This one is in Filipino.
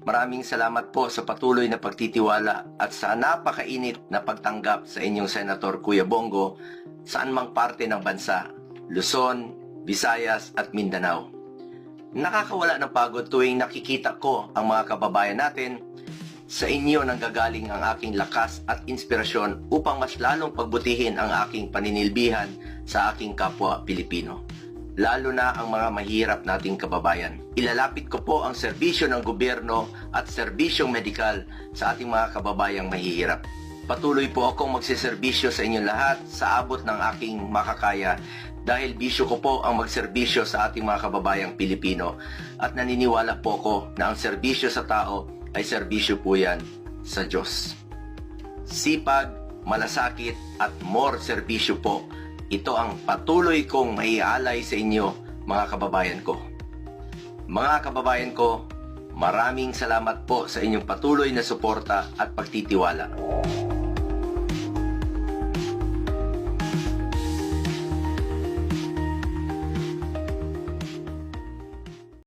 Maraming salamat po sa patuloy na pagtitiwala at sa napakainit na pagtanggap sa inyong Senator Kuya Bongo saan mang parte ng bansa, Luzon, Visayas at Mindanao. Nakakawala ng pagod tuwing nakikita ko ang mga kababayan natin. Sa inyo nanggagaling ang aking lakas at inspirasyon upang mas lalong pagbutihin ang aking paninilbihan sa aking kapwa Pilipino. Lalo na ang mga mahirap nating kababayan. Ilalapit ko po ang serbisyo ng gobyerno at serbisyong medikal sa ating mga kababayang mahihirap. Patuloy po akong magsiserbisyo sa inyong lahat sa abot ng aking makakaya dahil bisyo ko po ang magserbisyo sa ating mga kababayang Pilipino at naniniwala po ko na ang serbisyo sa tao ay serbisyo po yan sa Diyos. Sipag, malasakit at more serbisyo po. Ito ang patuloy kong maialay sa inyo, mga kababayan ko. Mga kababayan ko, maraming salamat po sa inyong patuloy na suporta at pagtitiwala.